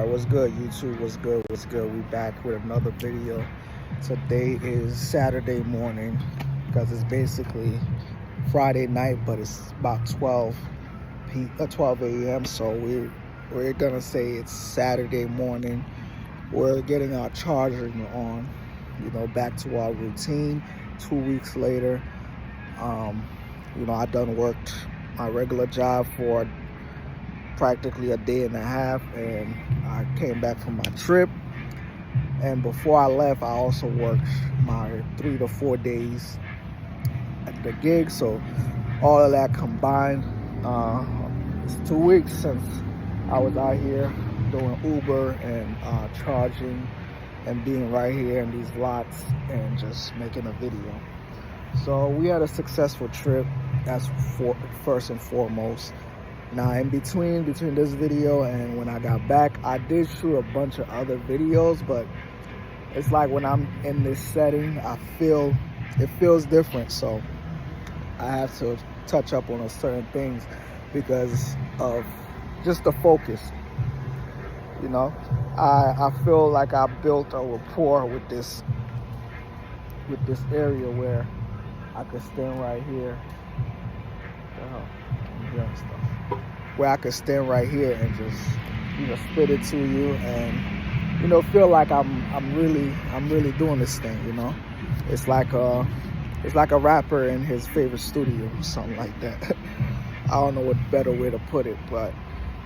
Alright, what's good, YouTube? What's good? We back with another video. Today is Saturday morning because it's basically Friday night, but it's about 12 a.m. So we're gonna say it's Saturday morning. We're getting our charging on, back to our routine. 2 weeks later, I done worked my regular job for practically a day and a half, and I came back from my trip. And before I left, I also worked my 3 to 4 days at the gig. So all of that combined, it's 2 weeks since I was out here doing Uber and charging and being right here in these lots and just making a video. So we had a successful trip. That's first and foremost. Now, in between this video and when I got back, I did shoot a bunch of other videos, but it's like when I'm in this setting, it feels different. So I have to touch up on certain things because of just the focus. I feel like I built a rapport with this area where I could stand right here. Where I could stand right here and just, spit it to you and, feel like I'm really doing this thing, It's like a rapper in his favorite studio or something like that. I don't know what better way to put it, but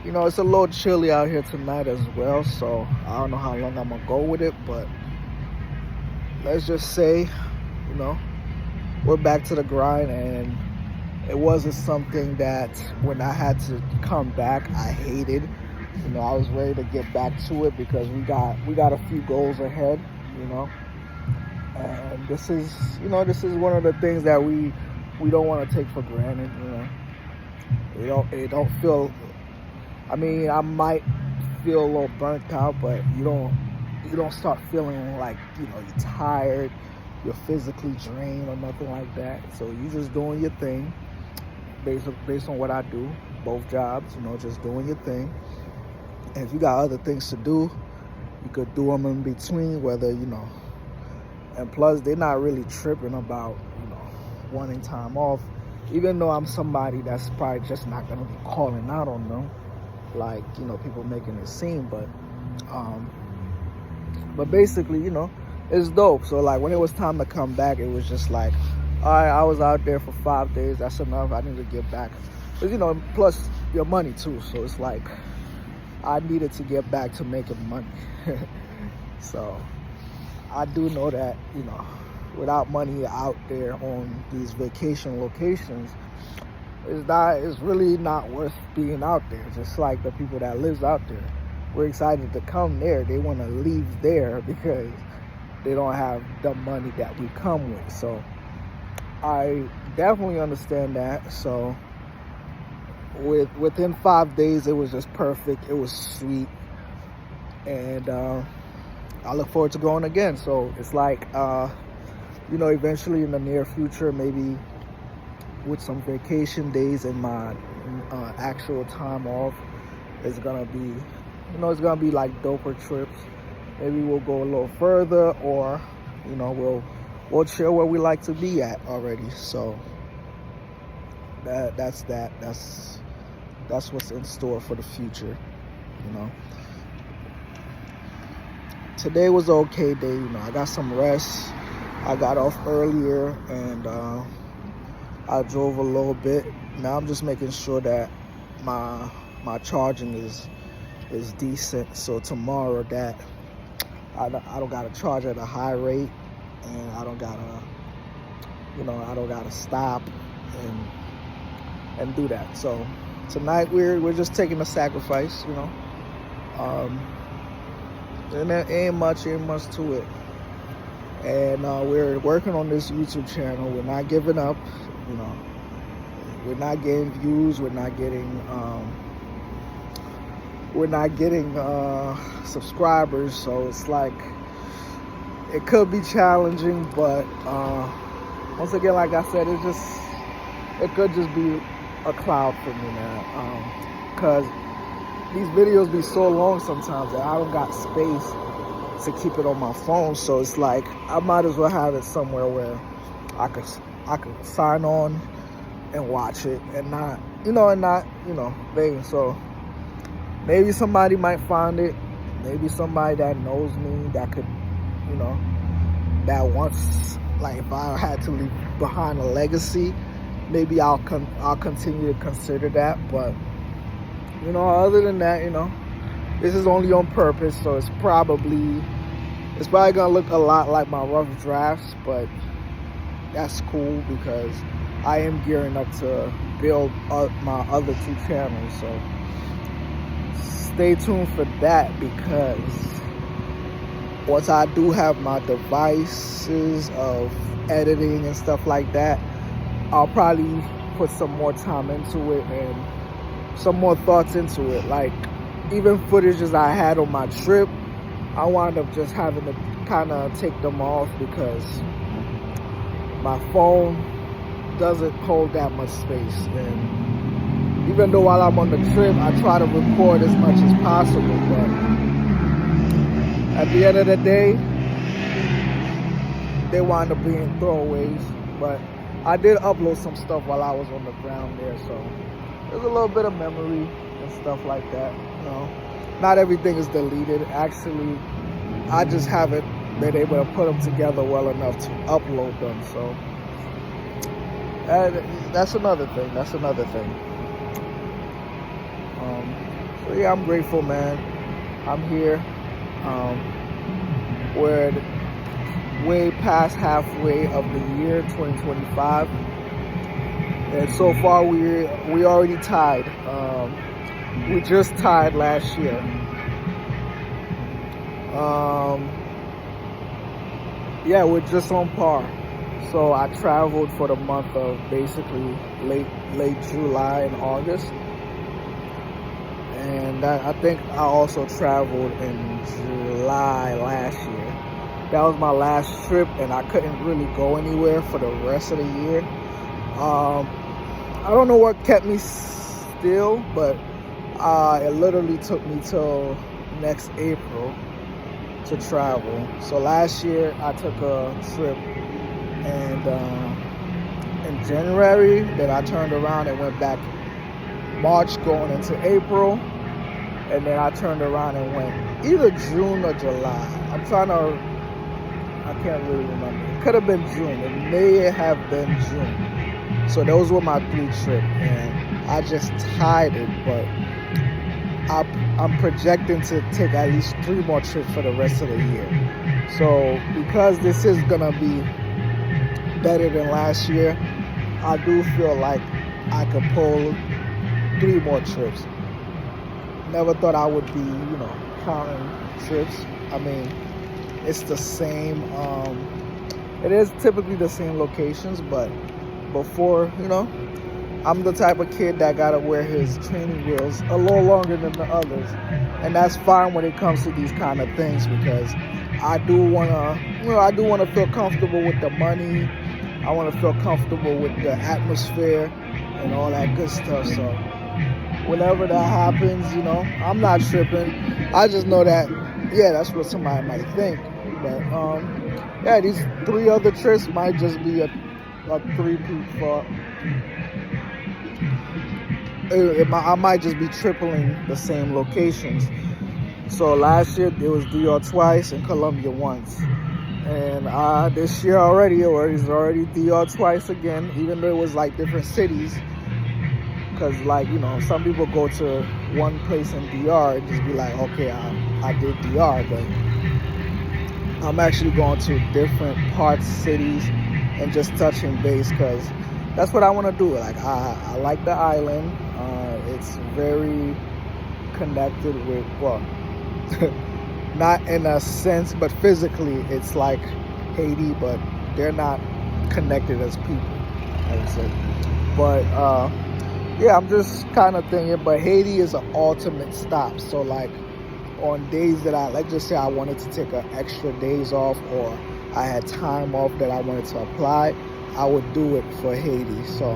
it's a little chilly out here tonight as well, so I don't know how long I'm gonna go with it, but let's just say, we're back to the grind. And it wasn't something that when I had to come back, I hated. I was ready to get back to it because we got a few goals ahead, And this is one of the things that we don't want to take for granted, It don't feel. I mean, I might feel a little burnt out, but you don't start feeling like you're tired, you're physically drained or nothing like that. So you're just doing your thing. Based on what I do, both jobs, just doing your thing. And if you got other things to do, you could do them in between, and plus they're not really tripping about, wanting time off, even though I'm somebody that's probably just not going to be calling out on them, like, people making it seem, but basically, it's dope. So like when it was time to come back, it was just like, all right, I was out there for 5 days. That's enough. I need to get back. But, plus your money too. So it's like I needed to get back to making money. So I do know that, without money out there on these vacation locations, it's really not worth being out there. Just like the people that lives out there. We're excited to come there. They want to leave there because they don't have the money that we come with. So I definitely understand that. So within 5 days, it was just perfect. It was sweet, and I look forward to going again. So it's like, eventually in the near future, maybe with some vacation days and my actual time off, it's gonna be, it's gonna be like doper trips. Maybe we'll go a little further, or we'll chill where we like to be at already. So that's what's in store for the future. Today was an okay day. I got some rest. I got off earlier and I drove a little bit. Now I'm just making sure that my charging is decent, so tomorrow that I don't gotta charge at a high rate, and I don't gotta stop and do that. So tonight we're just taking a sacrifice, and there ain't much to it. And we're working on this YouTube channel. We're not giving up, We're not getting views. We're not getting subscribers. So it's like, it could be challenging, but once again, like I said, it could just be a cloud for me now, because these videos be so long sometimes that I don't got space to keep it on my phone. So it's like I might as well have it somewhere where I could sign on and watch it and not thing. So maybe somebody might find it. Maybe somebody that knows me that could, that wants, like, if I had to leave behind a legacy, maybe I'll continue to consider that. But other than that, this is only on purpose, so it's probably gonna look a lot like my rough drafts, but that's cool because I am gearing up to build up my other 2 channels. So stay tuned for that, because once I do have my devices of editing and stuff like that, I'll probably put some more time into it and some more thoughts into it. Like, even footages I had on my trip, I wound up just having to kind of take them off because my phone doesn't hold that much space. And even though while I'm on the trip, I try to record as much as possible, but at the end of the day, they wind up being throwaways. But I did upload some stuff while I was on the ground there, so there's a little bit of memory and stuff like that. Not everything is deleted. Actually, I just haven't been able to put them together well enough to upload them. So that's another thing. So yeah, I'm grateful, man. I'm here. We're way past halfway of the year 2025, and so far we already tied. We just tied last year. Yeah, we're just on par. So I traveled for the month of basically late July and August, and I think I also traveled in July last year. That was my last trip, and I couldn't really go anywhere for the rest of the year. I don't know what kept me still, but it literally took me till next April to travel. So last year I took a trip, and in January, then I turned around and went back March going into April, and then I turned around and went either June or July. I can't really remember. It could have been June. It may have been June. So those were my 3 trips, and I just tied it, but I'm projecting to take at least 3 more trips for the rest of the year. So because this is gonna be better than last year, I do feel like I could pull 3 more trips. Never thought I would be, counting trips. I mean, it's the same, it is typically the same locations, but before, I'm the type of kid that gotta wear his training wheels a little longer than the others. And that's fine when it comes to these kind of things, because I do wanna feel comfortable with the money. I wanna feel comfortable with the atmosphere and all that good stuff. So whenever that happens, I'm not tripping. I just know that, yeah, that's what somebody might think. But yeah, these 3 other trips might just be a 3-peat for. I might just be tripling the same locations. So last year it was Dior twice and Colombia once, and this year already Dior twice again, even though it was like different cities. Because some people go to one place in DR and just be like, okay, I did DR, but I'm actually going to different parts, cities, and just touching base, because that's what I want to do. Like, I like the island. It's very connected with, well, not in a sense, but physically it's like Haiti, but they're not connected as people, I would say. But yeah, I'm just kind of thinking, but Haiti is an ultimate stop. So like on days that let's just say I wanted to take an extra days off, or I had time off that I wanted to apply, I would do it for Haiti. So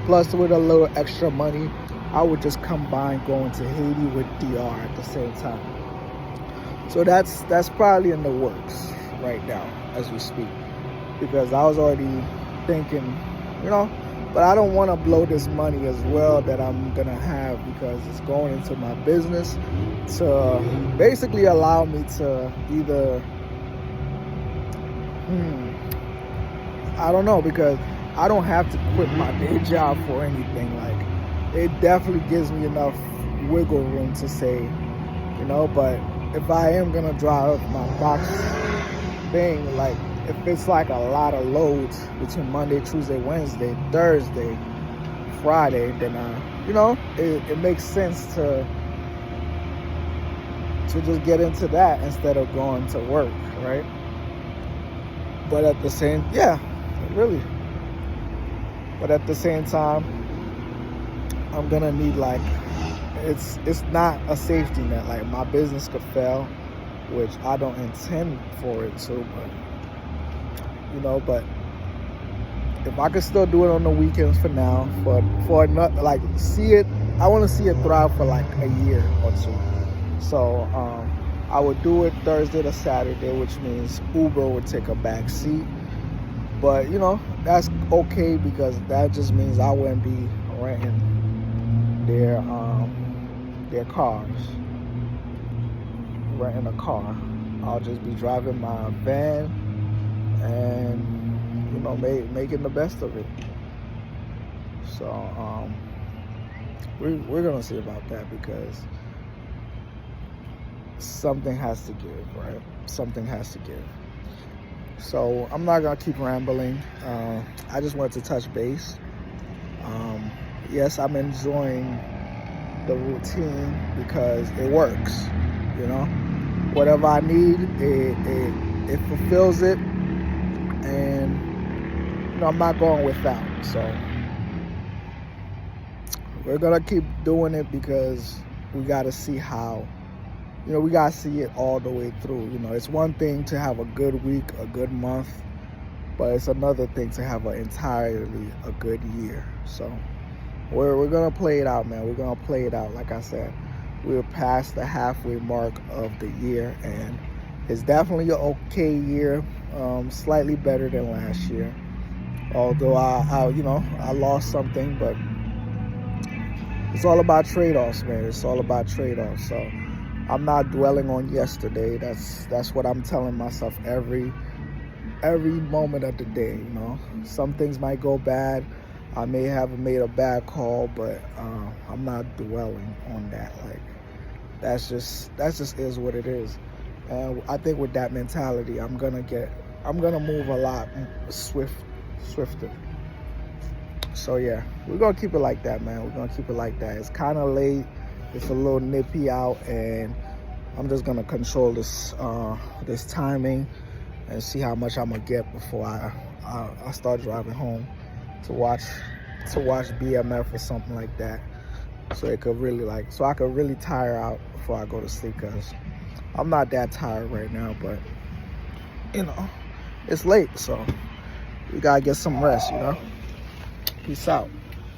plus with a little extra money, I would just combine going to Haiti with DR at the same time. So that's probably in the works right now as we speak, because I was already thinking, but I don't want to blow this money as well that I'm gonna have, because it's going into my business to basically allow me to either I don't know, because I don't have to quit my day job for anything. Like, it definitely gives me enough wiggle room to say, but if I am gonna drive my box thing, like if it's like a lot of loads between Monday, Tuesday, Wednesday, Thursday, Friday, then it makes sense to just get into that instead of going to work, right? But at the same, really. But at the same time, I'm gonna need, like, it's not a safety net. Like, my business could fail, which I don't intend for it to, but if I could still do it on the weekends for now, for not, like, I want to see it thrive for like a year or two. So I would do it Thursday to Saturday, which means Uber would take a back seat. But that's okay, because that just means I wouldn't be renting their cars, renting a car. I'll just be driving my van and making the best of it. So we're gonna see about that, because something has to give, right? Something has to give. So I'm not gonna keep rambling. I just wanted to touch base. Yes, I'm enjoying the routine because it works. Whatever I need, it fulfills it, and I'm not going without. So we're gonna keep doing it, because we gotta see how. We gotta see it all the way through. It's one thing to have a good week, a good month, but it's another thing to have entirely a good year. So we're gonna play it out, man. We're gonna play it out. Like I said, we're past the halfway mark of the year, and it's definitely an okay year, slightly better than last year. Although I lost something, but it's all about trade-offs, man. It's all about trade-offs. So I'm not dwelling on yesterday. That's what I'm telling myself every moment of the day. Some things might go bad. I may have made a bad call, but I'm not dwelling on that. Like, that's just is what it is. And I think with that mentality, I'm gonna move a lot swifter. So yeah, we're gonna keep it like that, man. We're gonna keep it like that. It's kind of late. It's a little nippy out, and I'm just gonna control this timing and see how much I'm gonna get before I start driving home to watch BMF or something like that, so I could really tire out before I go to sleep, because I'm not that tired right now, but it's late, so we gotta get some rest. Peace out.